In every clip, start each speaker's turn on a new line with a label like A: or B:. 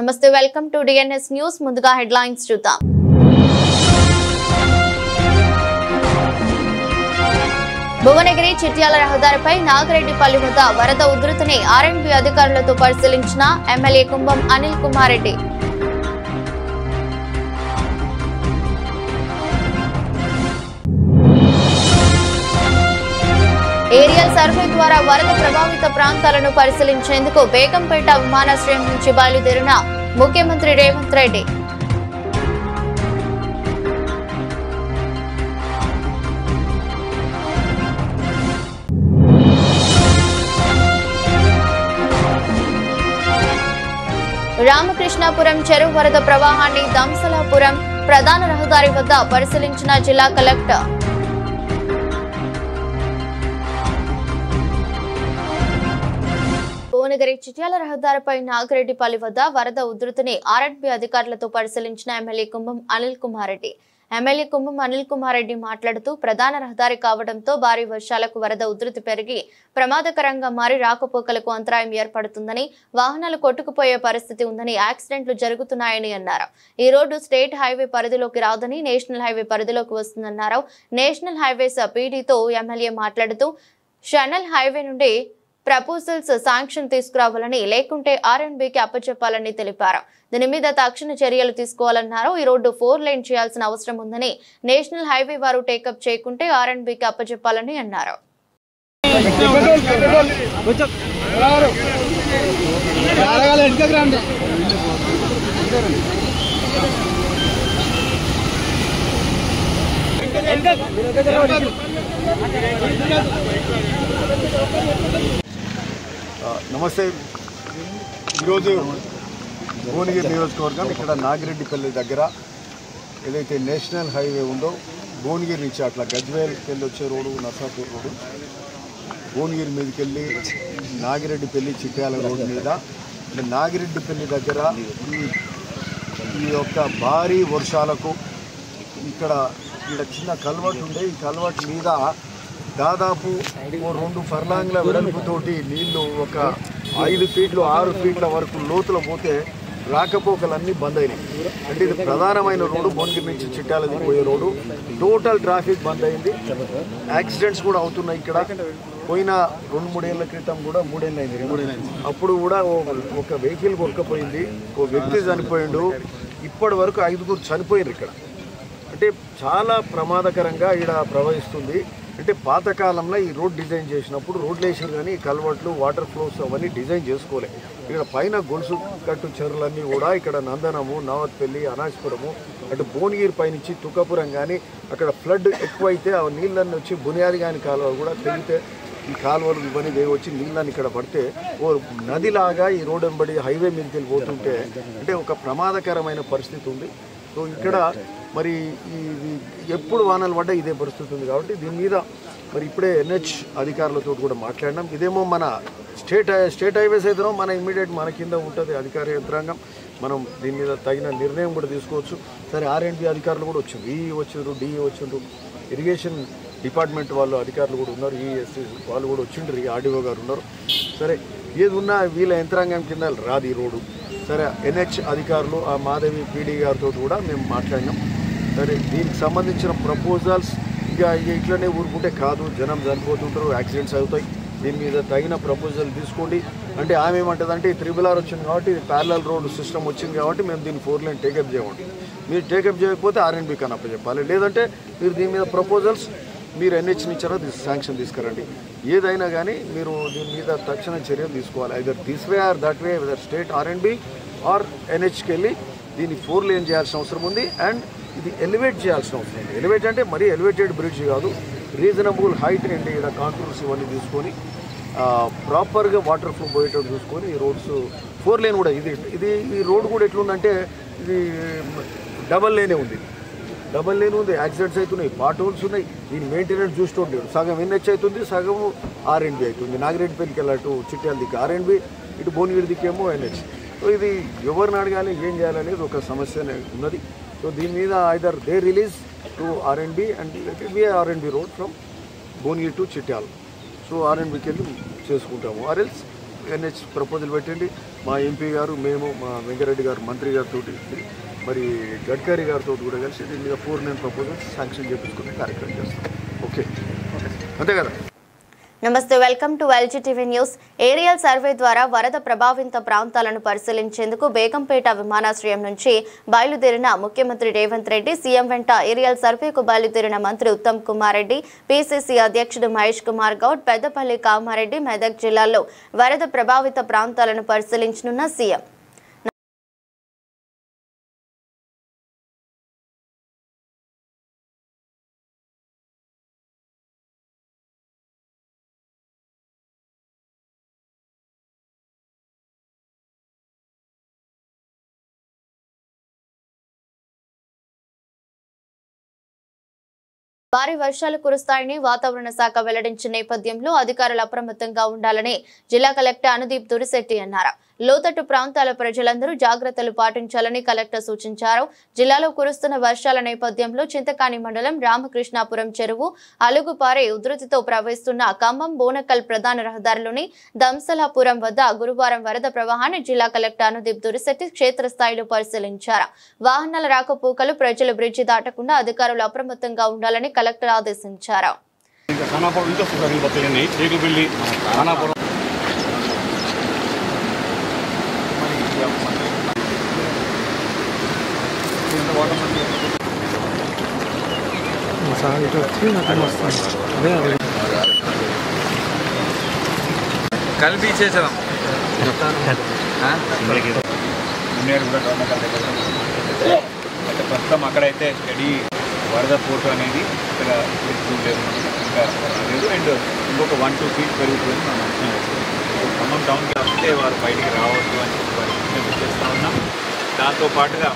A: నమస్తే welcome to DNS news ముందుగా headlines చూద్దాం భువనగిరి చిట్యాల రహదారిపై నాగిరెడ్డిపల్లి వద్ద వరద ఉధృతిని ఆర్ఎండ్బి అధికారులతో పరిశీలించిన ఎమ్మెల్యే కుంభం అనిల్ కుమార్ రెడ్డి ఏరియల్ సర్వే ద్వారా వరద ప్రభావిత ప్రాంతాలను పరిశీలించేందుకు బేగంపేట విమానాశ్రయం నుంచి బయలుదేరిన ముఖ్యమంత్రి రేవంత్ రెడ్డి రామకృష్ణాపురం చెరువు వరద ప్రవాహాన్ని దంసలాపురం ప్రధాన రహదారి వద్ద పరిశీలించిన జిల్లా కలెక్టర్ భువనగిరి చిట్యాల రహదారిపై నాగిరెడ్డిపల్లి వద్ద వరద ఉధృతిని ఆర్ఎండ్బి అధికారులతో పరిశీలించిన ఎమ్మెల్యే కుంభం అనిల్ కుమార్ రెడ్డి ఎమ్మెల్యే కుంభం అనిల్ కుమార్ రెడ్డి మాట్లాడుతూ ప్రధాన రహదారి కావడంతో భారీ వర్షాలకు వరద ఉధృతి పెరిగి ప్రమాదకరంగా మారి రాకపోకలకు అంతరాయం ఏర్పడుతుందని వాహనాలు కొట్టుకుపోయే పరిస్థితి ఉందని యాక్సిడెంట్లు జరుగుతున్నాయని అన్నారు. ఈ రోడ్డు స్టేట్ హైవే పరిధిలోకి రాదని నేషనల్ హైవే పరిధిలోకి వస్తుందన్నారు. నేషనల్ హైవేస్ పీడీతో ఎమ్మెల్యే మాట్లాడుతూ షనల్ హైవే నుండి ప్రపోజల్స్ శాంక్షన్ తీసుకురావాలని లేకుంటే ఆర్ఎండ్బికి అప్పచెప్పాలని తెలిపారు. దీని మీద తక్షణ చర్యలు తీసుకోవాలన్నారు. ఈ రోడ్డు 4 లైన్ చేయాల్సిన అవసరం ఉందని నేషనల్ హైవే వారు టేకప్ చేయకుంటే ఆర్ఎండ్బికి అప్పచెప్పాలని అన్నారు.
B: నమస్తే. ఈరోజు భువనగిరి నియోజకవర్గం ఇక్కడ నాగిరెడ్డిపల్లి దగ్గర ఏదైతే నేషనల్ హైవే ఉందో భువనగిరి నుంచి అట్లా గజ్వేల్కి వెళ్ళి వచ్చే రోడ్డు నర్సాపూర్ రోడ్డు భువనగిరి మీదకి వెళ్ళి నాగిరెడ్డిపల్లి చిట్యాల రోడ్డు మీద నాగిరెడ్డిపల్లి దగ్గర ఈ యొక్క భారీ వర్షాలకు ఇక్కడ చిన్న కల్వర్ట్ ఉండే ఈ కల్వర్ట్ మీద దాదాపు 2 ఫర్లాంగ్ల వెడల్పుతోటి నీళ్లు ఒక 5 ఫీట్లు 6 ఫీట్ల వరకు లోతులో పోతే రాకపోకలన్నీ బంద్ అయినాయి. అంటే ఇది ప్రధానమైన రోడ్డు, భువనగిరి నుంచి చిట్యాలది పోయే రోడ్డు. టోటల్ ట్రాఫిక్ బంద్ అయింది. యాక్సిడెంట్స్ కూడా అవుతున్నాయి. ఇక్కడ పోయిన 2-3 ఏళ్ల క్రితం కూడా 3 ఏళ్ళు అయింది. అప్పుడు కూడా ఒక వెహికల్ కొట్టుకుపోయింది, ఒక వ్యక్తి చనిపోయిండు. ఇప్పటి వరకు 5గురు చనిపోయారు ఇక్కడ. అంటే చాలా ప్రమాదకరంగా ఇక్కడ ప్రవహిస్తుంది. అంటే పాతకాలంలో ఈ రోడ్ డిజైన్ చేసినప్పుడు రోడ్లు వేసారు కానీ కల్వర్ట్లు వాటర్ ఫ్లోస్ అవన్నీ డిజైన్ చేసుకోలే. ఇక్కడ పైన గొలుసు కట్టు చెరువులన్నీ కూడా ఇక్కడ నందనము, నావత్పల్లి, అనాజ్పురము అటు భువనగిరి పైనుంచి తుకాపురం కానీ అక్కడ ఫ్లడ్ ఎక్కువైతే ఆ నీళ్ళన్నీ వచ్చి బునియాది కానీ కాలువలు కూడా తెగితే ఈ కాలువలు ఇవన్నీ వచ్చి నీళ్ళని ఇక్కడ పడితే ఓ నదిలాగా ఈ రోడ్ వెంబడి హైవే మీదకి వెళ్ళిపోతుంటే అంటే ఒక ప్రమాదకరమైన పరిస్థితి ఉంది. సో ఇక్కడ మరి ఇది ఎప్పుడు వానలు పడ్డా ఇదే పరిస్థితి ఉంది. కాబట్టి దీని మీద మరి ఇప్పుడే NH అధికారులతో కూడా మాట్లాడినాం. ఇదేమో మన స్టేట్ హైవేస్ అయితేనో మన ఇమ్మీడియట్ మన కింద ఉంటుంది అధికార యంత్రాంగం. మనం దీని మీద తగిన నిర్ణయం కూడా తీసుకోవచ్చు. సరే ఆర్ఎండ్బి అధికారులు కూడా వచ్చారు, ఈఈ వచ్చారు, డిఈ వచ్చిండ్రు, ఇరిగేషన్ డిపార్ట్మెంట్ వాళ్ళు అధికారులు కూడా ఉన్నారు, ఈఎస్సీ వాళ్ళు కూడా వచ్చిండ్రు, ఆర్డీఓ గారు ఉన్నారు. సరే ఏది ఉన్నా వీళ్ళ యంత్రాంగం కింద రాదు ఈ రోడ్డు. సరే NH అధికారులు ఆ మాధవి పీడీ గారితో కూడా మేము మాట్లాడినాం. సరే దీనికి సంబంధించిన ప్రపోజల్స్ ఇక ఇట్లనే ఊరుకుంటే కాదు, జనం చనిపోతుంటారు, యాక్సిడెంట్స్ అవుతాయి. దీని మీద తగిన ప్రపోజల్ తీసుకోండి అంటే ఆమె ఏమంటుందంటే ఈ 3R వచ్చింది కాబట్టి ఇది ప్యారలల్ రోడ్ సిస్టమ్ వచ్చింది కాబట్టి మేము దీన్ని 4 లైన్ టేకప్ చేయమండి. మీరు టేకప్ చేయకపోతే ఆర్ఎండ్బి కన్నా చెప్పాలి, లేదంటే మీరు దీని మీద ప్రపోజల్స్ మీరు NH ఇచ్చారో శాంక్షన్ తీసుకురండి. ఏదైనా కానీ మీరు దీని మీద తక్షణ చర్యలు తీసుకోవాలి. Either this way or that way, whether state R and B or NHకి వెళ్ళి దీన్ని 4 లైన్ చేయాల్సిన అవసరం ఉంది. అండ్ ఇది ఎలివేట్ చేయాల్సిన అవసరం ఉంది. ఎలివేట్ అంటే మరీ ఎలివేటెడ్ బ్రిడ్జ్ కాదు, రీజనబుల్ హైట్ అండి. ఇక్కడ కాంటూర్స్ ఇవన్నీ తీసుకొని ప్రాపర్గా వాటర్ ఫ్లో పోయేటట్టు చూసుకొని ఈ రోడ్స్ 4 లైన్ కూడా ఇది ఈ రోడ్ కూడా ఎట్లుందంటే ఇది డబల్ లైనే ఉంది. యాక్సిడెంట్స్ అవుతున్నాయి, పార్ట్ హోల్స్ ఉన్నాయి. దీని మెయింటెనెన్స్ చూస్తుంటే సగం NH అవుతుంది, సగం ఆర్ఎండ్బి అవుతుంది. నాగిరెడ్డిపల్లికి వెళ్ళటు చిట్యాల దిక్కు ఆర్ఎండ్బి, ఇటు భువనగిరి దిక్కేమో NH. సో ఇది ఎవరిని అడగాలి, ఏం చేయాలనేది ఒక సమస్య ఉన్నది. సో దీని మీద either they release to R and B and let it be R and B road from Bhuvanagiri to Chityala. So ఆర్ఎండ్బికి వెళ్ళి చేసుకుంటాము. ఆర్ఎల్స్ ఎన్హెచ్ ప్రపోజల్ పెట్టండి. మా ఎంపీ గారు, మేము, మా వెంకరెడ్డి గారు మంత్రి గారితో, మరి గడ్కరీ గారితో కూడా కలిసి దీని మీద 4 ప్రపోజల్స్ శాంక్షన్ చేయించుకునే కార్యక్రమం చేస్తాం. ఓకే, అంతే కదా.
A: నమస్తే, welcome to LGTV news. Aerial survey ద్వారా వరద ప్రభావిత ప్రాంతాలను పరిశీలించేందుకు బేగంపేట విమానాశ్రయం నుంచి బయలుదేరిన ముఖ్యమంత్రి రేవంత్ రెడ్డి, సీఎం వెంట ఏరియల్ సర్వేకు బయలుదేరిన మంత్రి ఉత్తమ్ కుమార్ రెడ్డి, PCC అధ్యక్షుడు మహేష్ కుమార్ గౌడ్, పెద్దపల్లి, కామారెడ్డి, మెదక్ జిల్లాల్లో వరద ప్రభావిత ప్రాంతాలను పరిశీలించనున్న సీఎం భారీ వర్షాలు కురుస్తాయని వాతావరణ శాఖ వెల్లడించిన నేపథ్యంలో అధికారులు అప్రమత్తంగా ఉండాలని జిల్లా కలెక్టర్ అనుదీప్ తురిశెట్టి అన్నారు. లోతట్టు ప్రాంతాల ప్రజలందరూ జాగ్రత్తలు పాటించాలని కలెక్టర్ సూచించారు. జిల్లాలో కురుస్తున్న వర్షాల నేపథ్యంలో చింతకాని మండలం రామకృష్ణాపురం చెరువు అలుగుపారే ఉధృతితో ప్రవహిస్తున్న ఖమ్మం బోనకల్ ప్రధాన రహదారిలోని దంసలాపురం వద్ద గురువారం వరద ప్రవాహాన్ని జిల్లా కలెక్టర్ అనుదీప్ తురిశెట్టి క్షేత్రస్థాయిలో పరిశీలించారు. వాహనాల రాకపోకలు ప్రజలు బ్రిడ్జి దాటకుండా అధికారులు అప్రమత్తంగా ఉండాలని కలెక్టర్ ఆదేశించారు.
C: కలిపి ఇచ్చేసాం ప్రస్తుతం అక్కడైతే స్టడీ వరద ఫోటో అనేది ఇక్కడ ఇంకా లేదు. అండ్ ఇంకొక 1-2 feet పెరుగుతుంది మనం అంచనా వేస్తాం. ఖమ్మం టౌన్కి వస్తే వారు బయటికి రావద్దు అని వారికి చేస్తూ ఉన్నాం. దాంతోపాటుగా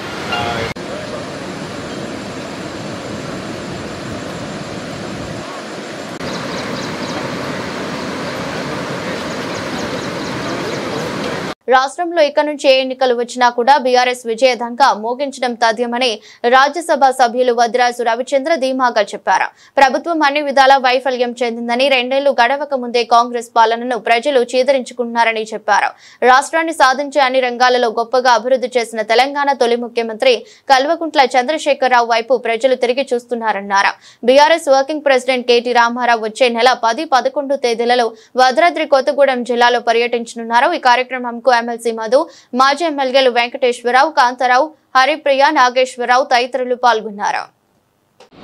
A: రాష్ట్రంలో ఇక నుంచి ఏ ఎన్నికలు వచ్చినా కూడా బీఆర్ఎస్ విజయదంగా మోగించడం తథ్యమని రాజ్యసభ సభ్యులు వద్రాజు రవిచంద్ర ధీమాగా చెప్పారు. ప్రభుత్వం అన్ని విధాలా వైఫల్యం చెందిందని, 2 ఏళ్లు గడవక ముందే కాంగ్రెస్ పాలనను ప్రజలు చీదరించుకుంటున్నారని చెప్పారు. రాష్ట్రాన్ని సాధించే అన్ని రంగాలలో గొప్పగా అభివృద్ధి చేసిన తెలంగాణ తొలి ముఖ్యమంత్రి కల్వకుంట్ల చంద్రశేఖరరావు వైపు ప్రజలు తిరిగి చూస్తున్నారన్నారు. BRS working president KT Rama Rao వచ్చే నెల 10-11 తేదీలలో భద్రాద్రి కొత్తగూడెం జిల్లాలో పర్యటించనున్నారు. ఈ కార్యక్రమంకు ఎమ్మెల్సీ మధు, మాజీ ఎమ్మెల్యేలు వెంకటేశ్వరరావు, కాంతారావు, హరిప్రియ, నాగేశ్వరరావు తదితరులు పాల్గొన్నారు.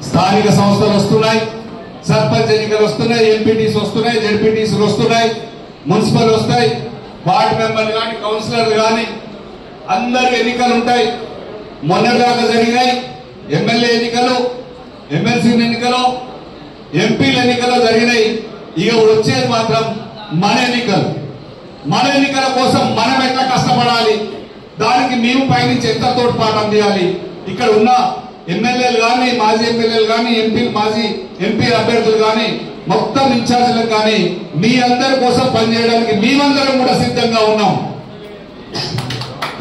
D: స్థానిక సంస్థలు వస్తున్నాయి, సర్పంచ్ ఎన్నికలు వస్తున్నాయి, ఎంపీటీస్ వస్తున్నాయి, జెడ్పీటీసీలు వస్తున్నాయి, మున్సిపల్ వస్తాయి, వార్డు మెంబర్లు కానీ కౌన్సిలర్లు కానీ అందరు ఎన్నికలు ఉంటాయి. మొన్నటిదాకా జరిగినాయి ఎమ్మెల్యే ఎన్నికలు, ఎమ్మెల్సీ ఎన్నికలు, ఎంపీల ఎన్నికలు జరిగినాయి. ఇక వచ్చేది మాత్రం మన ఎన్నికలు. మన ఎన్నికల కోసం మనం ఎట్లా కష్టపడాలి, దానికి మేము పైనుంచి ఎంత తోడ్పాటు అందియాలి. ఇక్కడ ఉన్న ఎమ్మెల్యేలు కానీ, మాజీ ఎమ్మెల్యేలు కానీ, మాజీ ఎంపీ అభ్యర్థులు కానీ, మొత్తం ఇన్ఛార్జీలకు కానీ మీ అందరి కోసం పనిచేయడానికి మేమందరం కూడా సిద్ధంగా ఉన్నాం.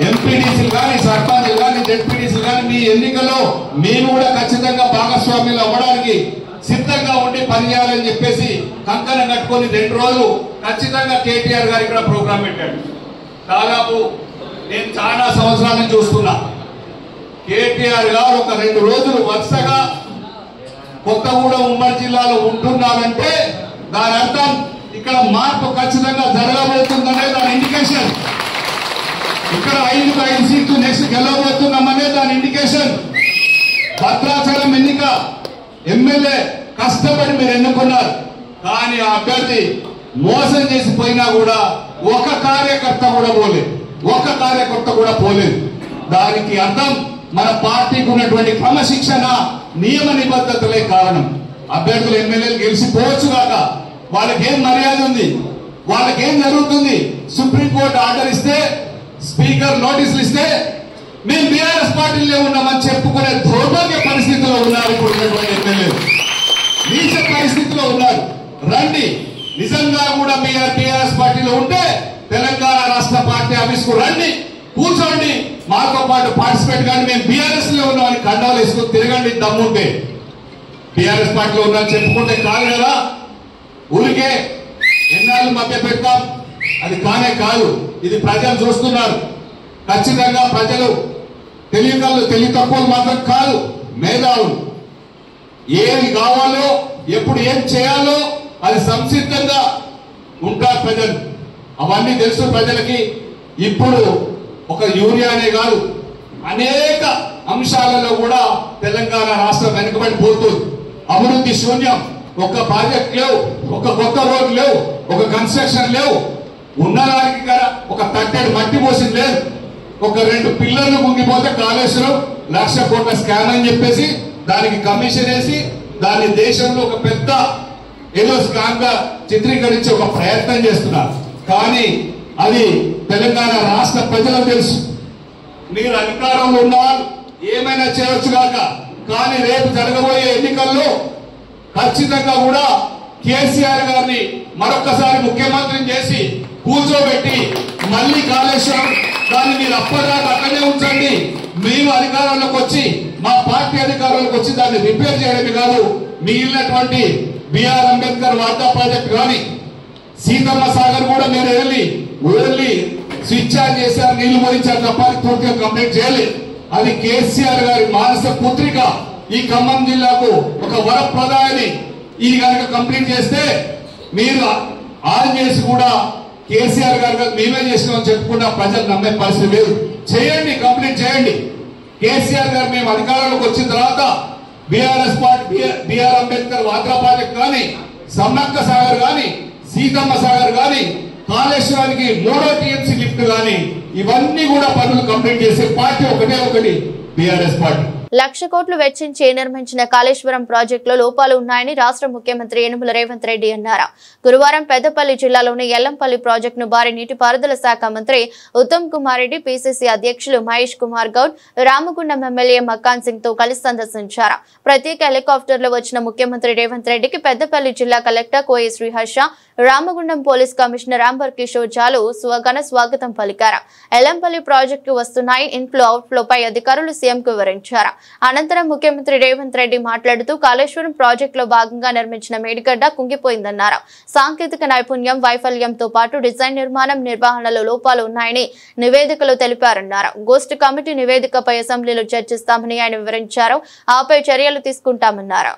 D: ఎంపీటీసీలు కానీ, సర్పంచ్లు కానీ, జెడ్పీటీసీలు కానీ మీ ఎన్నికల్లో మేము కూడా ఖచ్చితంగా భాగస్వామ్యులు అవ్వడానికి సిద్ధంగా ఉండి పనిచేయాలని చెప్పేసి కంకణం కట్టుకొని 2 రోజులు ఖచ్చితంగా కేటీఆర్ గారు ఇక్కడ ప్రోగ్రాం పెట్టాడు. దాదాపు నేను చాలా సంవత్సరాల నుంచి చూస్తున్నా కేటీఆర్ గారు ఒక 2 రోజులు వరుసగా కొత్తగూడెం ఉమ్మడి జిల్లాలో ఉంటున్నారంటే దాని అర్థం ఇక్కడ మార్పు ఖచ్చితంగా జరగబోతుందనే దాని ఇండికేషన్. ఇక్కడ 5 సీట్లు నెక్స్ట్ గెలవబోతున్నామనే దాని ఇండికేషన్. భద్రాచలం ఎన్నిక ఎమ్మెల్యే కష్టపడి మీరు ఎన్నుకున్నారు, కానీ ఆ అభ్యర్థి మోసం చేసి పోయినా కూడా ఒక కార్యకర్త కూడా పోలేదు. దానికి అర్థం మన పార్టీకి ఉన్నటువంటి క్రమశిక్షణ, నియమ నిబద్ధతలే కారణం. అభ్యర్థులు ఎమ్మెల్యేలు గెలిచిపోవచ్చు కాక వాళ్ళకేం మర్యాద ఉంది, వాళ్ళకేం జరుగుతుంది. సుప్రీంకోర్టు ఆర్డర్ ఇస్తే, స్పీకర్ నోటీసులు ఇస్తే మేము బీఆర్ఎస్ పార్టీలో ఉన్నామని చెప్పుకునే దౌర్భాగ్య పరిస్థితిలో ఉన్నారు ఇప్పుడు ఉన్నటువంటి ఎమ్మెల్యేలు. నీచ పరిస్థితిలో ఉన్నారు. రండి, నిజంగా కూడా మీరు బీఆర్ఎస్ పార్టీలో ఉంటే తెలంగాణ రాష్ట్ర పార్టీ ఆఫీస్ కు రండి, కూర్చోండి, మాతో పాటు పార్టిసిపేట్ కానీ మేము బీఆర్ఎస్ లో ఉన్నామని కండాలు వేసుకుని తిరగండి. దమ్ముంటే బీఆర్ఎస్ పార్టీలో ఉన్నా చెప్పుకుంటే కాదు కదా. ఊరికే ఎన్నాళ్ళు మధ్య పెడతాం, అది కానే కాదు. ఇది ప్రజలు చూస్తున్నారు. ఖచ్చితంగా ప్రజలు తెలివి తక్కువలు మాత్రం కాదు, మేధావులు. ఏది కావాలో ఎప్పుడు ఏం చేయాలో అది సంసిద్ధంగా ఉంటారు ప్రజలు. అవన్నీ తెలుసు ప్రజలకి. ఇప్పుడు ఒక యూరియానే కాదు, అనేక అంశాలలో కూడా తెలంగాణ రాష్ట్రం వెనుకబడిపోతుంది. అభివృద్ధి శూన్యం. ఒక ప్రాజెక్ట్ లేవు, ఒక కొత్త రోడ్ లేవు, ఒక కన్స్ట్రక్షన్ లేవు. ఉన్నదానికి కదా ఒక తట్టెడు మట్టి పోసింది లేదు. ఒక 2 పిల్లర్లు ముంగిపోతే కాళేశ్వరం 1,00,000 కోట్ల స్కామ్ అని చెప్పేసి దానికి కమిషన్ వేసి దాని దేశంలో ఒక పెద్ద ఏదో స్కామ్ గా చిత్రీకరించే ఒక ప్రయత్నం చేస్తున్నారు. కానీ అది తెలంగాణ రాష్ట్ర ప్రజలకు తెలుసు. మీరు అధికారంలో ఉన్నవాళ్ళు ఏమైనా చేయవచ్చు కాక, కానీ రేపు జరగబోయే ఎన్నికల్లో ఖచ్చితంగా కూడా కేసీఆర్ గారిని మరొకసారి ముఖ్యమంత్రిని చేసి కూర్చోబెట్టి మళ్ళీ కాళేశ్వరం దాన్ని మీరు అప్పటిదాకా అక్కడే ఉంచండి. మేము అధికారంలోకి వచ్చి మా పార్టీ అధికారంలోకి వచ్చి దాన్ని రిపేర్ చేయడమే కాదు, మిగిలినటువంటి బిఆర్ అంబేద్కర్ వాటా ప్రాజెక్ట్ కానీ సీతమ్మ సాగర్ కూడా మీరు ఓన్లీ స్విచ్ ఆన్ చేశారు, నీళ్లు పోయించారు తప్ప పూర్తిగా కంప్లీట్ చేయలేదు. అది కేసీఆర్ గారి మానస పుత్రిక ఈ ఖమ్మం జిల్లాకు ఒక వరప్రదాయని ఇది కనుక కంప్లీట్ చేస్తే మీరు ఆన్ చేసి కూడా కేసీఆర్ గారు మేమే చేసినామని చెప్పుకున్నా ప్రజలు నమ్మే పరిస్థితి లేదు. చేయండి, కంప్లీట్ చేయండి. కేసీఆర్ గారు మేము అధికారంలోకి వచ్చిన తర్వాత బీఆర్ఎస్ పార్టీ బిఆర్ అంబేద్కర్ వాటా ప్రాజెక్ట్ కానీ, సమ్మక్క సాగర్ కానీ, సీతమ్మ సాగర్ కానీ, కాళేశ్వరానికి 3వ టీఎంసీ లిఫ్ట్ కానీ ఇవన్నీ కూడా పనులు కంప్లీట్ చేసే పార్టీ ఒకటి బీఆర్ఎస్ పార్టీ.
A: 1,00,000 కోట్లు వెచ్చించి నిర్మించిన కాళేశ్వరం ప్రాజెక్టులో లోపాలు ఉన్నాయని రాష్ట్ర ముఖ్యమంత్రి యనుమల రేవంత్ రెడ్డి అన్నారు. గురువారం పెద్దపల్లి జిల్లాలోని ఎల్లంపల్లి ప్రాజెక్టును భారీ నీటిపారుదల శాఖ మంత్రి ఉత్తమ్ కుమార్ రెడ్డి, పీసీసీ అధ్యక్షులు మహేష్ కుమార్ గౌడ్, రామగుండం ఎమ్మెల్యే మక్కాన్ సింగ్ తో కలిసి సందర్శించారు. ప్రత్యేక హెలికాప్టర్లో వచ్చిన ముఖ్యమంత్రి రేవంత్ రెడ్డికి పెద్దపల్లి జిల్లా collector Koya Sriharsha, Ramagundam police commissioner Ambar Kishore చాలు ఘన స్వాగతం పలికారు. ఎల్లంపల్లి ప్రాజెక్టు వస్తున్నాయి, ఇన్ఫ్లో అవుట్ఫ్లోపై అధికారులు సీఎంకు వివరించారు. అనంతరం ముఖ్యమంత్రి రేవంత్ రెడ్డి మాట్లాడుతూ కాళేశ్వరం ప్రాజెక్టులో భాగంగా నిర్మించిన మేడిగడ్డ కుంగిపోయిందన్నారు. సాంకేతిక నైపుణ్యం, వైఫల్యంతో పాటు డిజైన్, నిర్మాణం, నిర్వహణలో లోపాలు ఉన్నాయని నివేదికలో తెలిపారన్నారు. గోష్ఠి కమిటీ నివేదికపై అసెంబ్లీలో చర్చిస్తామని ఆయన వివరించారు. ఆపై చర్యలు తీసుకుంటామన్నారు.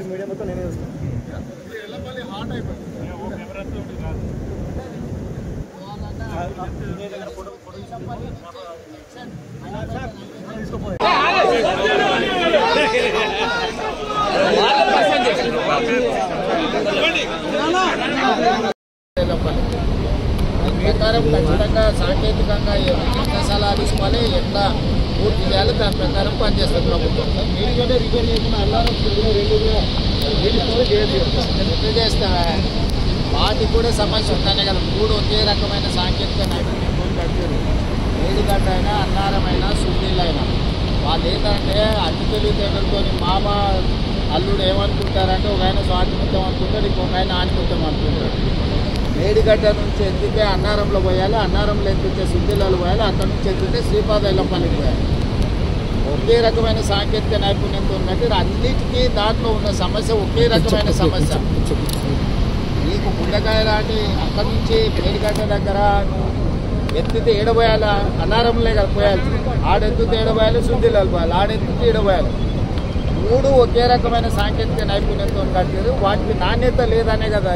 E: మీడియా మొత్తం నేనే చూస్తాను. హాట్ అయిపోయింది.
F: ప్రకారం ఖచ్చితంగా సాంకేతికంగా సలహా తీసుకోవాలి, ఎట్లా పూర్తి చేయాలి, దాని ప్రకారం పనిచేస్తుంది ప్రభుత్వం. ఎట్లా చేస్తా వాటికి కూడా సమస్య ఉంటానే కదా. 3 ఒకే రకమైన సాంకేతిక నైపుణ్యంతో గడిపారు. మేడిగడ్డ అయినా, అన్నారమైనా, సున్నీళ్ళైనా వాళ్ళు ఏంటంటే అతి తెలివితేటలతో మామ అల్లుడు ఏమనుకుంటారంటే ఒక ఆయన స్వాతిముత్యం అనుకుంటాడు, ఇంకొక ఆయన ఆనిముత్యం అనుకుంటాడు. మేడిగడ్డ నుంచి ఎత్తితే అన్నారంలో పోయాలి, అన్నారంలో ఎత్తితే సుద్దిలాలు పోయాలి, అక్కడి నుంచి ఎత్తితే శ్రీపాద ఎల్లంపల్లికి పోయాలి. ఒకే రకమైన సాంకేతిక నైపుణ్యంతో ఉన్నట్టు అన్నిటికీ దాంట్లో ఉన్న సమస్య ఒకే రకమైన సమస్య. నీకు గుండెకాయ లాంటి అక్కడి నుంచి మేడిగడ్డ దగ్గర ఎత్తితే ఏడబోయాలి, అన్నారంలో కదా పోయాలి, ఆడెత్తితే ఏడబోయాలి, సుద్దిలాలు పోయాలి, ఆడెత్తితే ఏడబోయాలి. 3 ఒకే రకమైన సాంకేతిక నైపుణ్యంతో కట్టారు. వాటికి నాణ్యత లేదనే కదా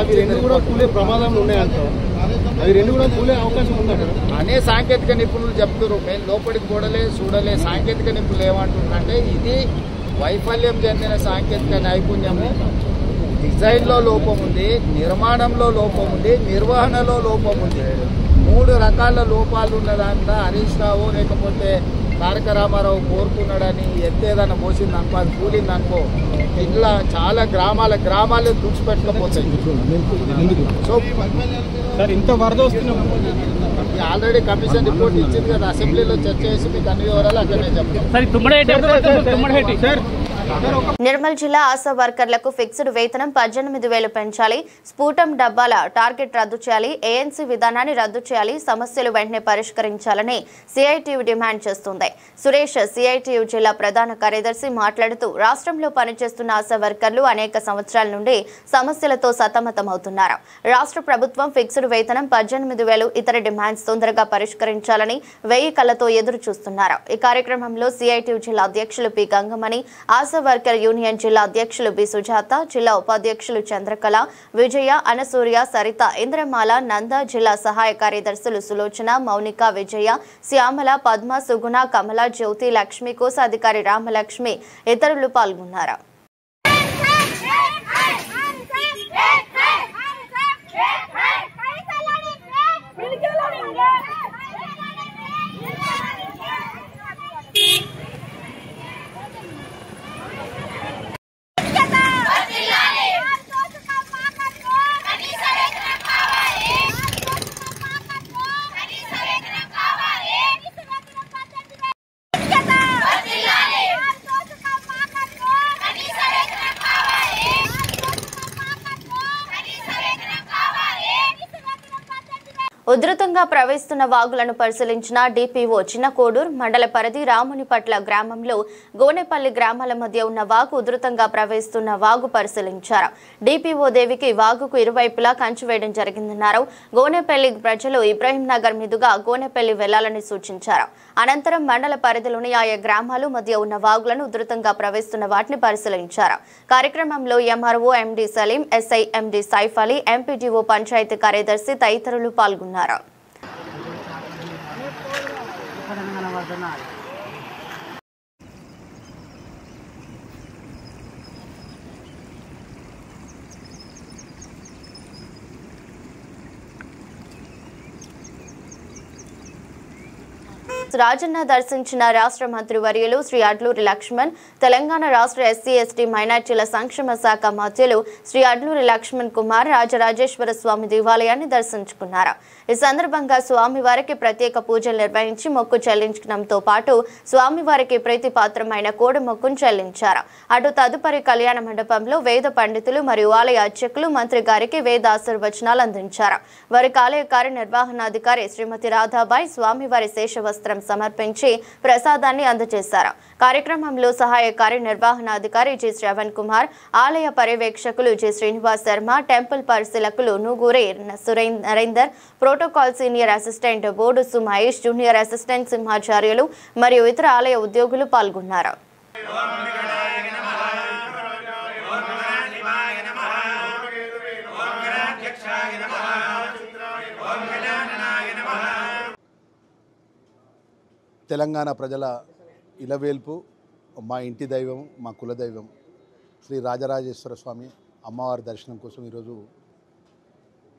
E: అవి 2 కూడా కూలే ప్రమాదంలో ఉన్నాయంటారు. అవి 2 కూడా కూలే అవకాశం ఉందంటారు
F: అనే సాంకేతిక నిపుణులు చెప్తారు. మేము లోపలికి చూడలే సాంకేతిక నిపుణులు ఏమంటున్నారంటే ఇది వైఫల్యం చెందిన సాంకేతిక నైపుణ్యము. డిజైన్లో లోపం ఉంది, నిర్మాణంలో లోపం ఉంది, నిర్వహణలో లోపం ఉంది. 3 రకాల లోపాలు ఉన్నదంతా హరీష్ రావు లేకపోతే తారక రామారావు కోరుకున్నాడని ఎత్తేదన్న పోసింది అనుకో, అది కూలింది అనుకో, ఇట్లా చాలా గ్రామాలు తుడిచిపెట్టకపోతాయి. సో
E: ఇంత వరద వస్తున్నా
F: ఆల్రెడీ కమిషన్ రిపోర్ట్ ఇచ్చింది కదా, అసెంబ్లీలో చర్చ చేసి మీకు అన్ని వివరాలు అక్కడనే చెప్తాను.
A: నిర్మల్ జిల్లా ఆశా వర్కర్లకు ఫిక్స్డ్ వేతనం 18,000 పెంచాలి, స్ఫూటం డబ్బాల టార్గెట్ రద్దు చేయాలి, ఏఎన్సీ విధానాన్ని రద్దు చేయాలి, సమస్యలు వెంటనే పరిష్కరించాలని సిఐటియు డిమాండ్ చేస్తుంది. సురేష్ సిఐటియు జిల్లా ప్రధాన కార్యదర్శి మాట్లాడుతూ రాష్ట్రంలో పనిచేస్తున్న ఆశా వర్కర్లు అనేక సంవత్సరాల నుండి సమస్యలతో సతమతమవుతున్నారు. రాష్ట్ర ప్రభుత్వం ఫిక్స్డ్ వేతనం 18,000 ఇతర డిమాండ్స్ తొందరగా పరిష్కరించాలని 1000 కళ్లతో ఎదురు చూస్తున్నారు. ఈ కార్యక్రమంలో సిఐటియు జిల్లా అధ్యక్షులు P Gangamani, ASHA worker union జిల్లా అధ్యక్షులు బి సుజాత, జిల్లా ఉపాధ్యక్షులు చంద్రకళ, విజయ, అనసూర్య, సరిత, ఇంద్రమాల, నంద, జిల్లా సహాయ కార్యదర్శులు సులోచన, మౌనిక, విజయ, శ్యామల, పద్మ, సుగుణ, కమల, జ్యోతి, లక్ష్మి, కోశాధికారి రామలక్ష్మి ఇతరులు పాల్గొన్నారు. ఉధృతంగా ప్రవహిస్తున్న వాగులను పరిశీలించిన డిపిఓ చిన్నకోడూరు మండల పరిధి రామునిపట్ల గ్రామంలో గోనెపల్లి గ్రామాల మధ్య ఉన్న వాగు ఉధృతంగా ప్రవహిస్తున్న వాగు పరిశీలించారు. డిపిఓ దేవికి వాగుకు ఇరువైపులా కంచె వేయడం జరిగిందన్నారు. గోనెపల్లి ప్రజలు ఇబ్రాహీం నగర్ మీదుగా గోనెపల్లి వెళ్లాలని సూచించారు. అనంతరం మండల పరిధిలోని ఆయా గ్రామాల మధ్య ఉన్న వాగులను ఉధృతంగా ప్రవహిస్తున్న వాటిని పరిశీలించారు. కార్యక్రమంలో ఎంఆర్ఓ ఎండి సలీం, ఎస్ఐ ఎండి సైఫ్ అలీ, ఎంపీడీఓ పంచాయతీ కార్యదర్శి తదితరులు పాల్గొన్నారు. రాజన్న దర్శించిన రాష్ట్ర మంత్రి వర్యులు శ్రీ అడ్లూరి లక్ష్మణ్, తెలంగాణ రాష్ట్ర ఎస్సీ ఎస్టీ మైనార్టీల సంక్షేమ శాఖ మంత్రులు శ్రీ అడ్లూరి లక్ష్మణ్ కుమార్ రాజరాజేశ్వర స్వామి దేవాలయాన్ని దర్శించుకున్నారు. ఈ సందర్భంగా స్వామివారికి ప్రత్యేక పూజలు నిర్వహించి మొక్కు చెల్లించడంతో పాటు స్వామివారికి ప్రీతిపాత్రమైన కోడి మొక్కును చెల్లించారు. అటు తదుపరి కళ్యాణ మండపంలో వేద పండితులు మరియు ఆలయ అర్చకులు మంత్రి గారికి వేద ఆశీర్వచనాలు అందించారు. వారికి ఆలయ కార్యనిర్వహణాధికారి శ్రీమతి రాధాబాయి స్వామివారి శేషవస్త్రం సమర్పించి ప్రసాదాన్ని అందజేశారు. కార్యక్రమంలో సహాయ కార్యనిర్వహణాధికారి జి శ్రవణ్ కుమార్, ఆలయ పర్యవేక్షకులు జి శ్రీనివాస్ శర్మ, టెంపుల్ పరిశీలకులు Nuguri Narender, protocol senior assistant board Sumahesh, junior assistant Simhacharyulu మరియు ఇతర ఆలయ ఉద్యోగులు పాల్గొన్నారు.
G: తెలంగాణ ప్రజల ఇలవేల్పు, మా ఇంటి దైవం, మా కులదైవం శ్రీ రాజరాజేశ్వర స్వామి అమ్మవారి దర్శనం కోసం ఈరోజు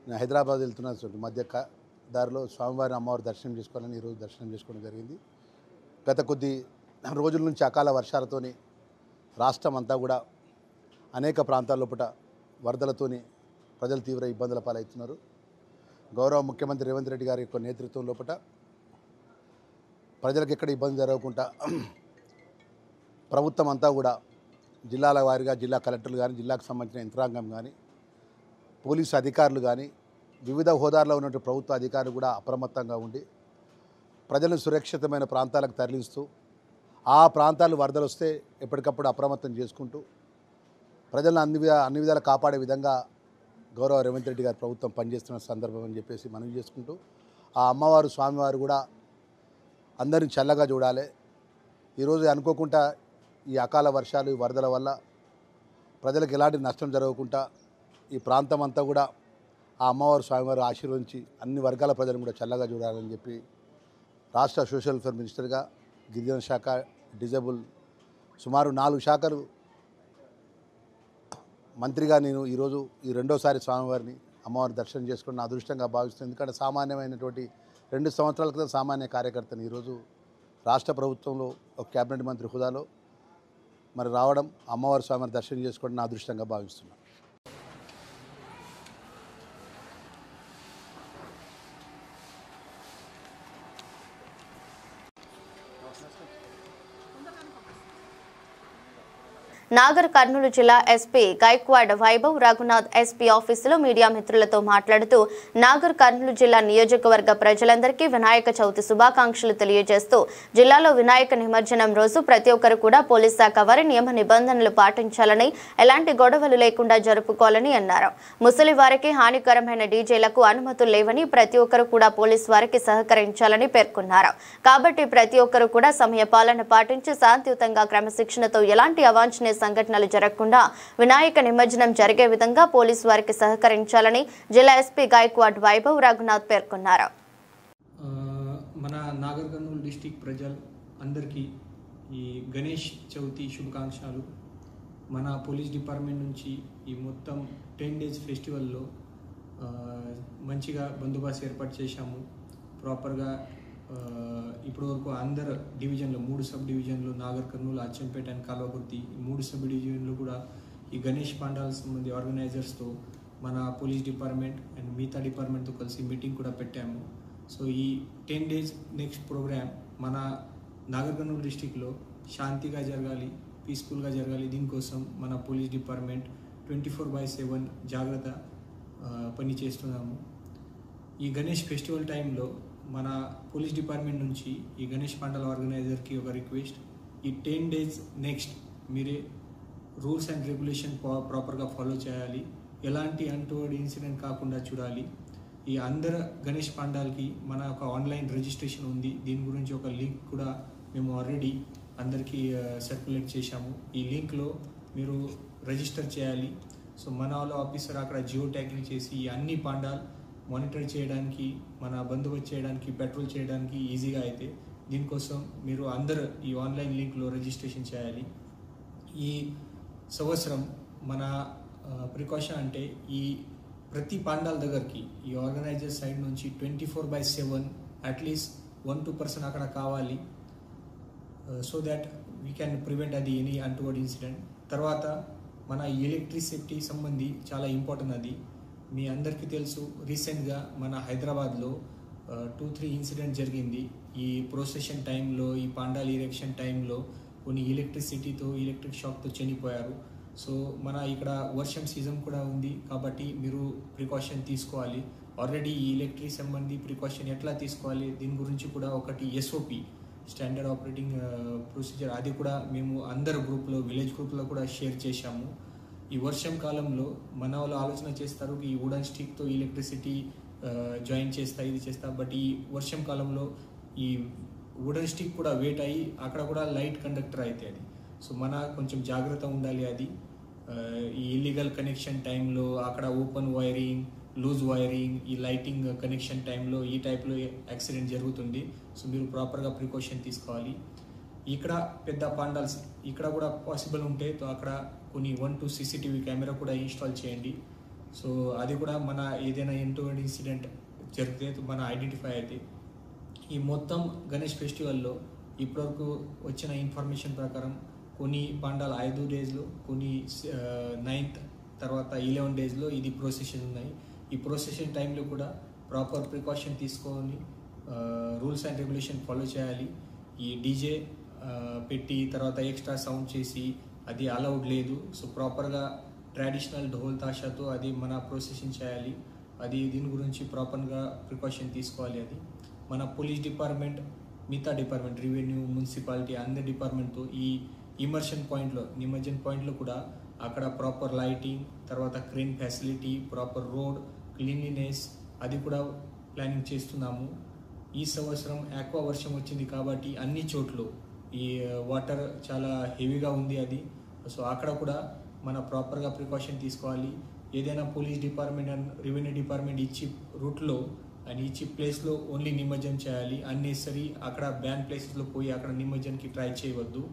G: నేను హైదరాబాద్ వెళ్తున్న మధ్య దారిలో స్వామివారి అమ్మవారి దర్శనం చేసుకోవాలని ఈరోజు దర్శనం చేసుకోవడం జరిగింది. గత కొద్ది రోజుల నుంచి అకాల వర్షాలతోని రాష్ట్రం అంతా కూడా అనేక ప్రాంతాల లోపల వరదలతోని ప్రజలు తీవ్ర ఇబ్బందుల పాలవుతున్నారు. గౌరవ ముఖ్యమంత్రి రేవంత్ రెడ్డి గారి యొక్క నేతృత్వం లోపల ప్రజలకు ఎక్కడ ఇబ్బంది జరగకుండా ప్రభుత్వం అంతా కూడా జిల్లాల వారీగా జిల్లా కలెక్టర్లు కానీ, జిల్లాకు సంబంధించిన యంత్రాంగం కానీ, పోలీసు అధికారులు కానీ, వివిధ హోదాల్లో ఉన్నటువంటి ప్రభుత్వ అధికారులు కూడా అప్రమత్తంగా ఉండి ప్రజలను సురక్షితమైన ప్రాంతాలకు తరలిస్తూ ఆ ప్రాంతాలు వరదలు వస్తే ఎప్పటికప్పుడు అప్రమత్తం చేసుకుంటూ ప్రజలను అన్ని విధాలు కాపాడే విధంగా గౌరవ రేవంత్ రెడ్డి గారి ప్రభుత్వం పనిచేస్తున్న సందర్భం అని చెప్పేసి మనవి చేసుకుంటూ ఆ అమ్మవారు స్వామివారు కూడా అందరిని చల్లగా చూడాలి. ఈరోజు అనుకోకుండా ఈ అకాల వర్షాలు, ఈ వరదల వల్ల ప్రజలకు ఎలాంటి నష్టం జరగకుండా ఈ ప్రాంతం అంతా కూడా ఆ అమ్మవారు స్వామివారు ఆశీర్వదించి అన్ని వర్గాల ప్రజలను కూడా చల్లగా చూడాలని చెప్పి రాష్ట్ర సోషల్ వెల్ఫేర్ మినిస్టర్గా గిరిజన శాఖ, డిజేబుల్ సుమారు 4 శాఖలు మంత్రిగా నేను ఈరోజు ఈ రెండోసారి స్వామివారిని అమ్మవారిని దర్శనం చేసుకుని నా అదృష్టంగా భావిస్తుంది. ఎందుకంటే సామాన్యమైనటువంటి 2 సంవత్సరాల క్రితం సామాన్య కార్యకర్తని ఈరోజు రాష్ట్ర ప్రభుత్వంలో ఒక క్యాబినెట్ మంత్రి హోదాలో మరి రావడం, అమ్మవారి స్వామివారిని దర్శనం చేసుకోవడం నా అదృష్టంగా భావిస్తున్నాను.
A: నాగర్ కర్నూలు జిల్లా ఎస్పీ గైక్వాడ్ వైభవ్ రఘునాథ్ ఎస్పీ ఆఫీసులో మీడియా మిత్రులతో మాట్లాడుతూ నాగర్ కర్నూలు జిల్లా నియోజకవర్గ ప్రజలందరికీ వినాయక చవితి శుభాకాంక్షలు తెలియజేస్తూ జిల్లాలో వినాయక నిమజ్జనం రోజు ప్రతి ఒక్కరు కూడా పోలీస్ శాఖ వారి నియమ నిబంధనలు పాటించాలని, ఎలాంటి గొడవలు లేకుండా జరుపుకోవాలని అన్నారు. ముసలి వారికి హానికరమైన డీజేలకు అనుమతులు లేవని, ప్రతి ఒక్కరు కూడా పోలీస్ వారికి సహకరించాలని పేర్కొన్నారు. కాబట్టి ప్రతి ఒక్కరు కూడా సమయ పాలన పాటించి శాంతియుతంగా క్రమశిక్షణతో ఎలాంటి అవాంఛనీయ సంఘటనలు జరగకుండా వినాయక నిమజ్జనం జరిగే విధంగా పోలీసు వారికి సహకరించాలని జిల్లా ఎస్పీ గైక్వాడ్ వైభవ్ రఘునాథ్ పేర్కొన్నారు.
H: మన నాగర్ కర్నూలు డిస్ట్రిక్ట్ ప్రజలు అందరికీ ఈ గణేష్ చవితి శుభాకాంక్షలు. మన పోలీస్ డిపార్ట్మెంట్ నుంచి ఈ మొత్తం 10 days ఫెస్టివల్లో మంచిగా బందోబస్తు ఏర్పాటు చేశాము. ప్రాపర్గా ఇప్పటి వరకు అందరు డివిజన్లో 3 సబ్ డివిజన్లు నాగర్ కర్నూలు, అచ్చంపేట అండ్ కాల్వకుర్తి, ఈ 3 సబ్ డివిజన్లు కూడా ఈ గణేష్ పండాల సంబంధి ఆర్గనైజర్స్తో మన పోలీస్ డిపార్ట్మెంట్ అండ్ మిగతా డిపార్ట్మెంట్తో కలిసి మీటింగ్ కూడా పెట్టాము. సో ఈ 10 days నెక్స్ట్ ప్రోగ్రామ్ మన నాగర్ కర్నూలు డిస్టిక్లో శాంతిగా జరగాలి, పీస్ఫుల్గా జరగాలి. దీనికోసం మన పోలీస్ డిపార్ట్మెంట్ 24/7 జాగ్రత్త పని చేస్తున్నాము. ఈ గణేష్ ఫెస్టివల్ టైంలో మన పోలీస్ డిపార్ట్మెంట్ నుంచి ఈ గణేష్ పండాల ఆర్గనైజర్కి ఒక రిక్వెస్ట్, ఈ 10 days నెక్స్ట్ మీరే రూల్స్ అండ్ రెగ్యులేషన్ ప్రాపర్గా ఫాలో చేయాలి, ఎలాంటి అన్‌టోవర్డ్ ఇన్సిడెంట్ కాకుండా చూడాలి. ఈ అందరు గణేష్ పండాలకి మన ఒక ఆన్లైన్ రిజిస్ట్రేషన్ ఉంది. దీని గురించి ఒక లింక్ కూడా మేము ఆల్రెడీ అందరికీ సర్క్యులేట్ చేశాము. ఈ లింక్లో మీరు రిజిస్టర్ చేయాలి. సో మన వాళ్ళ ఆఫీసర్ అక్కడ జియో ట్యాగింగ్ చేసి ఈ అన్ని పండాలు మానిటర్ చేయడానికి, మన బందోబస్తు చేయడానికి, పెట్రోల్ చేయడానికి ఈజీగా అయితే దీనికోసం మీరు అందరూ ఈ ఆన్లైన్ లింక్లో రిజిస్ట్రేషన్ చేయాలి. ఈ సంవత్సరం మన ప్రికాషన్ అంటే ఈ ప్రతి పండాల దగ్గరికి ఈ ఆర్గనైజర్ సైడ్ నుంచి 24/7 అట్లీస్ట్ 1-2% అక్కడ కావాలి. So that we can prevent అది ఎనీ అన్‌టోవర్డ్ ఇన్సిడెంట్. తర్వాత మన ఎలక్ట్రిసిటీ సంబంధి చాలా ఇంపార్టెంట్. అది మీ అందరికీ తెలుసు, రీసెంట్గా మన హైదరాబాద్లో 2-3 ఇన్సిడెంట్ జరిగింది. ఈ ప్రొసెషన్ టైంలో, ఈ పాండాల్ ఇరెక్షన్ టైంలో కొన్ని ఎలక్ట్రిసిటీతో, ఎలక్ట్రిక్ షాక్తో చనిపోయారు. సో మన ఇక్కడ వర్షం సీజన్ కూడా ఉంది కాబట్టి మీరు ప్రికాషన్ తీసుకోవాలి. ఆల్రెడీ ఈ ఎలక్ట్రిక్ సంబంధి ప్రికాషన్ ఎట్లా తీసుకోవాలి దీని గురించి కూడా ఒకటి SOP స్టాండర్డ్ ఆపరేటింగ్ ప్రొసీజర్ అది కూడా మేము అందరు గ్రూప్లో, విలేజ్ గ్రూప్లో కూడా షేర్ చేశాము. ఈ వర్షం కాలంలో మన వాళ్ళు ఆలోచన చేస్తారు ఈ వుడన్ స్టిక్తో ఎలక్ట్రిసిటీ జాయిన్ చేస్తా, ఇది చేస్తా. బట్ ఈ వర్షం కాలంలో ఈ వుడన్ స్టిక్ కూడా వెయిట్ అయ్యి అక్కడ కూడా లైట్ కండక్టర్ అయితే అది. సో మన కొంచెం జాగ్రత్త ఉండాలి. అది ఈ ఇల్లీగల్ కనెక్షన్ టైంలో అక్కడ ఓపెన్ వైరింగ్, లూజ్ వైరింగ్, ఈ లైటింగ్ కనెక్షన్ టైంలో ఈ టైప్లో యాక్సిడెంట్ జరుగుతుంది. సో మీరు ప్రాపర్గా ప్రికాషన్ తీసుకోవాలి. ఇక్కడ పెద్ద పాండాల్స్ ఇక్కడ కూడా పాసిబుల్ ఉంటే అక్కడ కొన్ని 1-2 CCTV కెమెరా కూడా ఇన్స్టాల్ చేయండి. సో అది కూడా మన ఏదైనా అన్‌టోవర్డ్ ఇన్సిడెంట్ జరిగితే మన ఐడెంటిఫై అయితే. ఈ మొత్తం గణేష్ ఫెస్టివల్లో ఇప్పటివరకు వచ్చిన ఇన్ఫర్మేషన్ ప్రకారం కొన్ని పాండాలు 5 daysలో, కొన్ని 9th, తర్వాత 11 daysలో ఇది ప్రొసెషన్ ఉన్నాయి. ఈ ప్రొసెషన్ టైంలో కూడా ప్రాపర్ ప్రికాషన్ తీసుకొని రూల్స్ అండ్ రెగ్యులేషన్ ఫాలో చేయాలి. ఈ డీజే పెట్టి తర్వాత ఎక్స్ట్రా సౌండ్ చేసి అది అలౌడ్ లేదు. సో ప్రాపర్గా ట్రెడిషనల్ ఢోల్ తాషాతో అది మన ప్రొసెషన్ చేయాలి. అది దీని గురించి ప్రాపర్గా ప్రికాషన్ తీసుకోవాలి. అది మన పోలీస్ డిపార్ట్మెంట్, మిగతా డిపార్ట్మెంట్, రెవెన్యూ, మున్సిపాలిటీ అందరి డిపార్ట్మెంట్తో ఈ ఇమర్షన్ పాయింట్లో, నిమజ్జన్ పాయింట్లో కూడా అక్కడ ప్రాపర్ లైటింగ్, తర్వాత crane facility, proper road cleanliness అది కూడా ప్లానింగ్ చేస్తున్నాము. ఈ సంవత్సరం ఆక్వా వర్షం వచ్చింది కాబట్టి అన్ని చోట్ల ఈ వాటర్ చాలా హెవీగా ఉంది అది. సో అక్కడ కూడా మన ప్రాపర్గా ప్రికాషన్ తీసుకోవాలి. ఏదైనా police department and revenue department ఇచ్చి రూట్లో అండ్ ఇచ్చి ప్లేస్లో ఓన్లీ నిమజ్జనం చేయాలి. అన్నెసరీ అక్కడ బ్యాన్ ప్లేసెస్లో పోయి అక్కడ నిమజ్జనానికి ట్రై చేయవద్దు.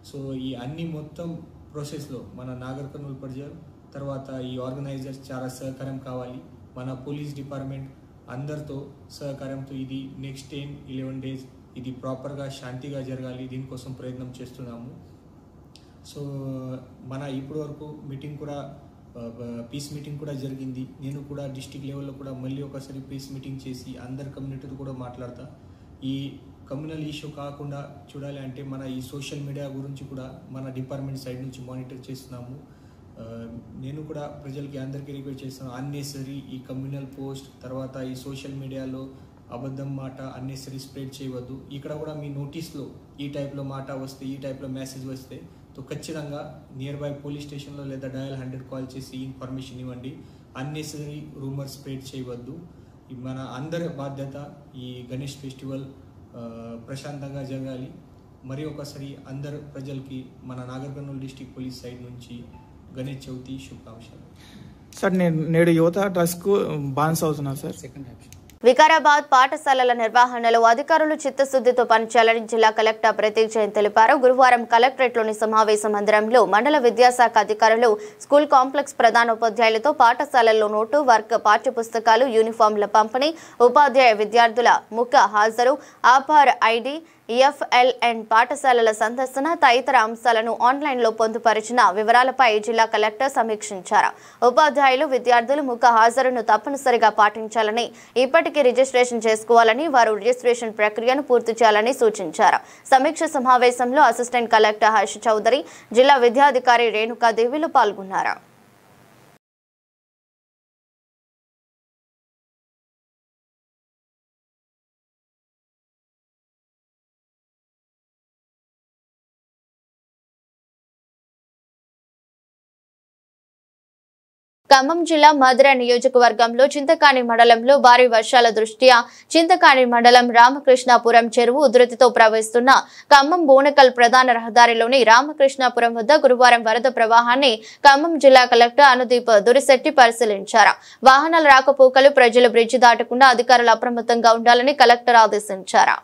H: సో ఈ అన్ని మొత్తం ప్రాసెస్లో మన నాగర్ కర్నూలు ప్రజలు తర్వాత ఈ ఆర్గనైజర్స్ చాలా సహకారం కావాలి. మన పోలీస్ డిపార్ట్మెంట్ అందరితో సహకారంతో ఇది నెక్స్ట్ 10-11 డేస్ ఇది ప్రాపర్గా శాంతిగా జరగాలి. దీనికోసం ప్రయత్నం చేస్తున్నాము. సో మన ఇప్పటి వరకు మీటింగ్ కూడా పీస్ మీటింగ్ కూడా జరిగింది. నేను కూడా డిస్ట్రిక్ట్ లెవెల్లో కూడా మళ్ళీ ఒకసారి పీస్ మీటింగ్ చేసి అందరి కమ్యూనిటీతో కూడా మాట్లాడతా. ఈ కమ్యూనల్ ఇష్యూ కాకుండా చూడాలి అంటే మన ఈ సోషల్ మీడియా గురించి కూడా మన డిపార్ట్మెంట్ సైడ్ నుంచి మానిటర్ చేస్తున్నాము. నేను కూడా ప్రజలకి అందరికీ రిక్వెస్ట్ చేస్తాను, అన్నెసరీ ఈ కమ్యూనల్ పోస్ట్ తర్వాత ఈ సోషల్ మీడియాలో అబద్ధం మాట అన్నెసరీ స్ప్రెడ్ చేయవద్దు. ఇక్కడ కూడా మీ నోటీస్లో ఈ టైప్లో మాట వస్తే ఈ టైప్లో మెసేజ్ వస్తే తో ఖచ్చితంగా నియర్ బై పోలీస్ స్టేషన్లో లేదా డయల్ 100 కాల్ చేసి ఇన్ఫర్మేషన్ ఇవ్వండి. అన్నెసరీ రూమర్ స్ప్రెడ్ చేయవద్దు. మన అందరి బాధ్యత ఈ గణేష్ ఫెస్టివల్ ప్రశాంతంగా జరగాలి. మరి ఒకసారి అందరు ప్రజలకి మన Nagar Kurnool district police side నుంచి గణేష్ చవితి శుభాకాంక్షలు.
I: సార్ నేడు యువత డ్రగ్స్కు బాన్స్ అవుతున్నారు సార్.
A: వికారాబాద్ పాఠశాలల నిర్వహణలో అధికారులు చిత్తశుద్ధితో పనిచేయాలని జిల్లా కలెక్టర్ ప్రతీక్ జైన్ తెలిపారు. గురువారం కలెక్టరేట్లోని సమావేశ మందిరంలో మండల విద్యాశాఖ అధికారులు స్కూల్ కాంప్లెక్స్ ప్రధానోపాధ్యాయులతో పాఠశాలల్లో నోటు వర్క్ పాఠ్యపుస్తకాలు యూనిఫామ్ల పంపిణీ ఉపాధ్యాయ విద్యార్థుల ముఖ హాజరు ఆధార్ ఐడి EFLN పాఠశాలల సందర్శన తదితర అంశాలను ఆన్లైన్లో పొందుపరిచిన వివరాలపై జిల్లా కలెక్టర్ సమీక్షించారు. ఉపాధ్యాయులు విద్యార్థులు ముఖ హాజరును తప్పనిసరిగా పాటించాలని ఇప్పటికీ రిజిస్ట్రేషన్ చేసుకోవాలని వారు రిజిస్ట్రేషన్ ప్రక్రియను పూర్తి చేయాలని సూచించారు. సమీక్ష సమావేశంలో అసిస్టెంట్ కలెక్టర్ హర్ష చౌదరి జిల్లా విద్యాధికారి రేణుకాదేవిలు పాల్గొన్నారు. ఖమ్మం జిల్లా మధుర నియోజకవర్గంలో చింతకాని మండలంలో భారీ వర్షాల దృష్ట్యా చింతకాని మండలం రామకృష్ణాపురం చెరువు ఉధృతితో ప్రవహిస్తున్న ఖమ్మం బోనకల్ ప్రధాన రహదారిలోని రామకృష్ణాపురం వద్ద గురువారం వరద ప్రవాహాన్ని ఖమ్మం జిల్లా కలెక్టర్ అనుదీప్ దురిశెట్టి పరిశీలించారు. వాహనాల రాకపోకలు ప్రజలు బ్రిడ్జి దాటకుండా అధికారులు అప్రమత్తంగా ఉండాలని కలెక్టర్ ఆదేశించారు.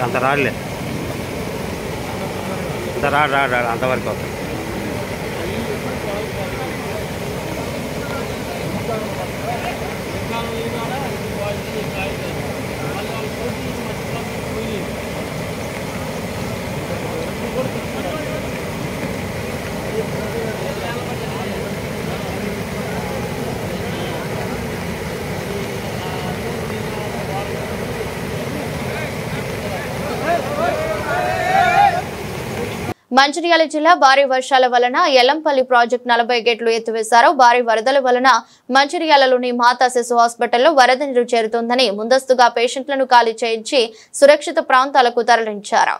J: అంత రాలే అంత రాడు అంతవరకు అవుతుంది.
A: మంచిర్యాల జిల్లా భారీ వర్షాల వలన ఎల్లంపల్లి ప్రాజెక్టు 40 గేట్లు ఎత్తివేశారు. భారీ వరదల వలన మంచిర్యాలలోని మాతా శిశు హాస్పిటల్లో వరద నీరు చేరుతోందని ముందస్తుగా పేషెంట్లను ఖాళీ చేయించి సురక్షిత ప్రాంతాలకు తరలించారు.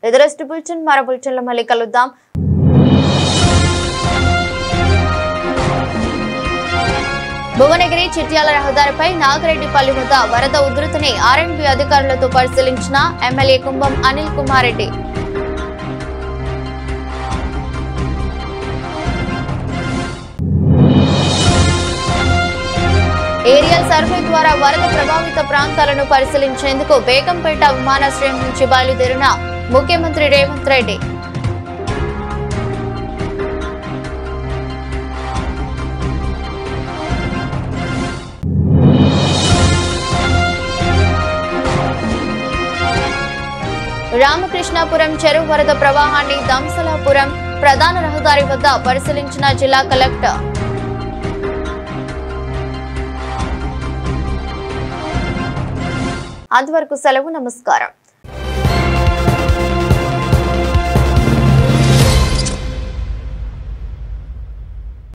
A: ఎదురస్ట్ బులెటిన్ మరో బులెటిన్లో మళ్ళీ కలుద్దాం. భువనగిరి చిట్యాల రహదారిపై నాగిరెడ్డిపల్లి వద్ద వరద ఉధృతిని R&B అధికారులతో పరిశీలించిన ఎమ్మెల్యే కుంభం అనిల్ కుమార్ రెడ్డి. ఏరియల్ సర్వే ద్వారా వరద ప్రభావిత ప్రాంతాలను పరిశీలించేందుకు బేగంపేట విమానాశ్రయం నుంచి బయలుదేరిన ముఖ్యమంత్రి రేవంత్ రెడ్డి. రామకృష్ణాపురం చెరువు వరద ప్రవాహాన్ని దంసలాపురం ప్రధాన రహదారి వద్ద పరిశీలించిన జిల్లా కలెక్టర్. అంతవరకు సెలవు. నమస్కారం.